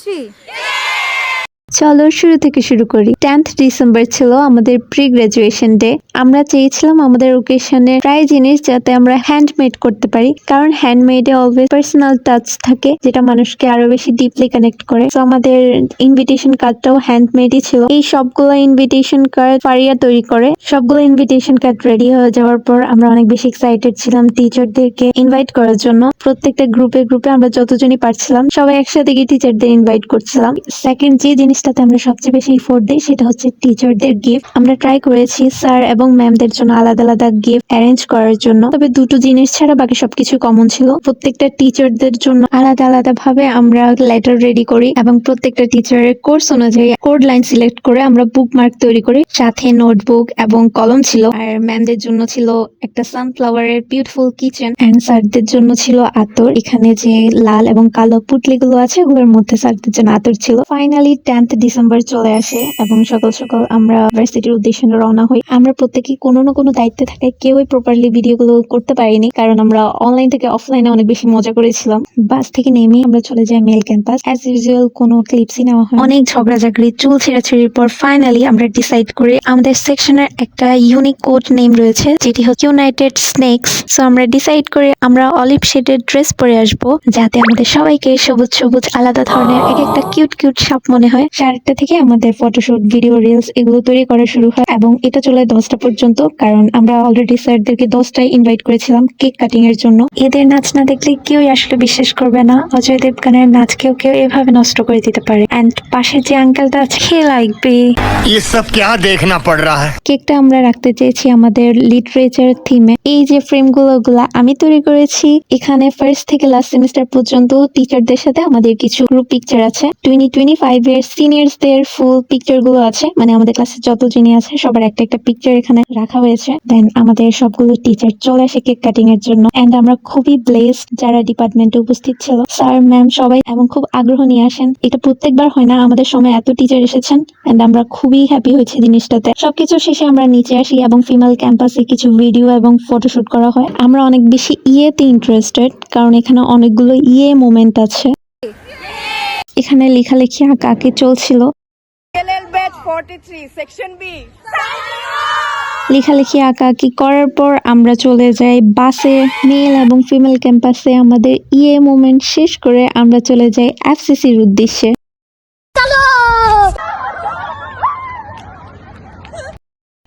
Three. চলো শুরু থেকে শুরু করি। 10th ডিসেম্বর ছিল আমাদের প্রি গ্রাজুয়েশন ডে। আমরা চেয়েছিলাম আমাদের ওকেশনে প্রায় জিনিস যাতে আমরা হ্যান্ডমেড করতে পারি, কারণ হ্যান্ডমেডে অলওয়েজ পার্সোনাল টাচ থাকে যেটা মানুষকে আরো বেশি ডিপলি কানেক্ট করে। তো আমাদের ইনভিটেশন কার্ডটাও হ্যান্ডমেডই ছিল। এই সবগুলো ইনভিটেশন কার্ড ফারিয়া তৈরি করে। সবগুলো ইনভিটেশন কার্ড রেডি হয়ে যাওয়ার পর আমরা অনেক বেশি এক্সাইটেড ছিলাম টিচারদেরকে ইনভাইট করার জন্য। প্রত্যেকটা গ্রুপে আমরা যতজনই পারছিলাম সবাই একসাথে গিয়ে টিচারদের ইনভাইট করছিলাম। সেকেন্ড যে জিনিসটাতে আমরা সবচেয়ে বেশি এফোর্ট দিই সেটা হচ্ছে টিচারদের গিফট। আমরা ট্রাই করেছি স্যার এবং ম্যামদের জন্য আলাদা আলাদা গিফট অ্যারেঞ্জ করার জন্য, তবে দুটো জিনিস ছাড়া বাকি সবকিছু কমন ছিল। প্রত্যেকটা টিচারদের জন্য আলাদা আলাদা ভাবে আমরা লেটার রেডি করি এবং প্রত্যেকটা টিচারের কোর্স অনুযায়ী কোড লাইন সিলেক্ট করে আমরা বুকমার্ক তৈরি করি। সাথে নোটবুক এবং কলম ছিল। আর ম্যামদের জন্য ছিল একটা সানফ্লাওয়ারের বিউটিফুল কিচেন এন্ড স্যারদের জন্য ছিল আতর। এখানে যে লাল এবং কালো পুটলিগুলো আছে ওগুলোর মধ্যে স্যারদের জন্য আতর ছিল। ফাইনালি 10th ডিসেম্বর চলে আসে এবং সকাল সকাল আমরা ভার্সিটির উদ্দেশ্যে রওনা হই। আমরা প্রত্যেকে কোনো না কোনো দায়িত্বে থাকায় কেউই প্রপারলি ভিডিওগুলো করতে পারিনি, কারণ আমরা অনলাইন থেকে অফলাইনে অনেক বেশি মজা করেছিলাম। বাস থেকে নেমে আমরা চলে যাই মেল ক্যাম্পাস। অ্যাজ ইউজুয়াল কোনো ক্লিপসই নেওয়া হয়। অনেক ঝগড়াঝাগড়ি, চুল ছেঁড়াছেড়ির পর ফাইনালি আমরা ডিসাইড করি আমাদের সেকশনের একটা ইউনিক কোড নেম রয়েছে যেটি হচ্ছে ইউনাইটেড স্নেকস। সো আমরা ডিসাইড করে আমরা অলিভ শেডের ড্রেস পরে আসবো যাতে আমাদের সবাইকে সবুজ সবুজ আলাদা ধরনের এক একটা কিউট কিউট সাপ মনে হয়। 4টা থেকে আমাদের ফটোশুট, ভিডিও, রিলস এগুলো তৈরি করা শুরু হয় এবং এটা চলে 10টা পর্যন্ত, কারণ আমরা অলরেডি স্যারদেরকে 10টায় ইনভাইট করেছিলাম কেক কাটিং এর জন্য। এদের নাচ না দেখলে কেউই আসলে বিশ্বাস করবে না অজয় দেবগানের নাচ কেউ এভাবে নষ্ট করে দিতে পারে। এন্ড পাশে যে আঙ্কেলটা আছে হে লাগবে ये सब क्या देखना पड़ रहा है। কেকটা আমরা রাখতে চেয়েছি আমাদের লিটারেচার থিমে। এই যে ফ্রেমগুলো আমি তৈরি করেছি। এখানে ফার্স্ট থেকে লাস্ট সেমিস্টার পর্যন্ত টিচারদের সাথে আমাদের কিছু গ্রুপ পিকচার আছে। 2025 এর সিনিয়রসদের ফুল পিকচার গুলো আছে, মানে আমাদের ক্লাসে যত যিনি আছে সবার একটা একটা পিকচার এখানে রাখা হয়েছে। দেন আমাদের সবগুলো টিচার চলে আসে কেক কাটিং এর জন্য। এন্ড আমরা খুবই ব্লেসড যারা ডিপার্টমেন্টে উপস্থিত ছিল। স্যার ম্যাম সবাই এবং খুব আগ্রহ নিয়ে আসেন। এটা প্রত্যেকবার হয় না, আমাদের সময় এত টিচার এসেছেন এন্ড আমরা খুবই হ্যাপি হয়েছি জিনিসটাতে। সবকিছু শেষে আমরা নিচে আসি এবং ফিমেল ক্যাম্পাসে কিছু ভিডিও এবং ফটোশুট করা হয়। আমরা অনেক বেশি ইয়েতে ইন্টারেস্টেড, কারণ এখানে অনেকগুলো মোমেন্ট আছে। এখানে লেখালেখি আঁকাআঁকি চলছিল। Batch 43 section B. লেখালেখি আঁকাআঁকি করার পর আমরা চলে যাই বাসে। মেল এবং ফিমেল ক্যাম্পাসে আমাদের মোমেন্ট শেষ করে আমরা চলে যাই এফসিসির উদ্দেশ্যে।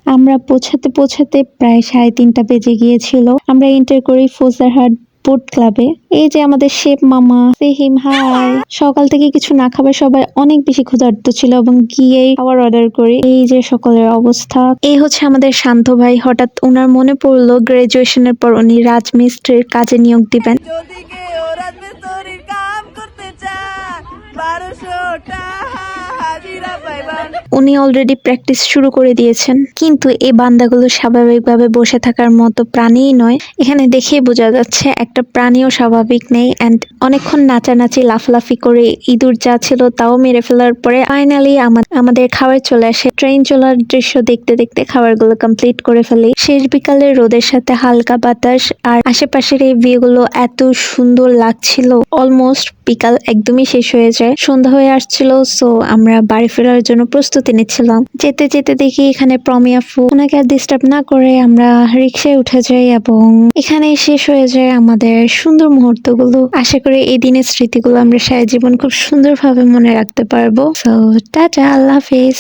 আমরা পৌঁছাতে প্রায় 3:30 বেজে গিয়েছিল। আমরা এন্টার করি ফোজারহাট বোট ক্লাবে। এই যে আমাদের শেফ মামা, ফেহিম হাই। সকাল থেকে কিছু না খাবার সবাই অনেক বেশি ক্ষুধার্ত ছিল এবং গিয়ে খাবার অর্ডার করি। এই যে সকলের অবস্থা। এই হচ্ছে আমাদের শান্ত ভাই। হঠাৎ ওনার মনে পড়লো গ্রাজুয়েশনের পর উনি রাজমিস্ত্রির কাজে নিয়োগ দিবেন। যদি কেউ রাজমিস্ত্রির কাম করতে চায় 1200 টাকা হাজিরা পাইবেন। উনি অলরেডি প্র্যাকটিস শুরু করে দিয়েছেন, কিন্তু এই বান্দাগুলো স্বাভাবিকভাবে বসে থাকার মতো প্রাণীই নয়। এখানে দেখেই বোঝা যাচ্ছে একটা প্রাণীও স্বাভাবিক নেই। এন্ড অনেকক্ষণ নাচানাচি লাফলাফি করে ইঁদুর যা ছিল তাও মেরে ফেলার পরে ফাইনালি আমাদের খাবার চলে আসে। ট্রেন চলার দৃশ্য দেখতে দেখতে খাবারগুলো কমপ্লিট করে ফেলি। শেষ বিকালের রোদের সাথে হালকা বাতাস আর আশেপাশের এই ভিউগুলো এত সুন্দর লাগছিল। অলমোস্ট বিকাল একদমই শেষ হয়ে যায়, সন্ধ্যা হয়ে আসছিল। সো আমরা বাড়ি ফেরার জন্য প্রস্তুতি নিচ্ছিলাম। যেতে যেতে দেখি এখানে প্রমি আপু, ওনাকে আর ডিস্টার্ব না করে আমরা রিক্সায় উঠে যাই এবং এখানে শেষ হয়ে যায় আমাদের সুন্দর মুহূর্তগুলো। আশা করি এই দিনের স্মৃতিগুলো আমরা সারা জীবন খুব সুন্দরভাবে মনে রাখতে পারবো। সো টাটা, আল্লাহ হাফেজ।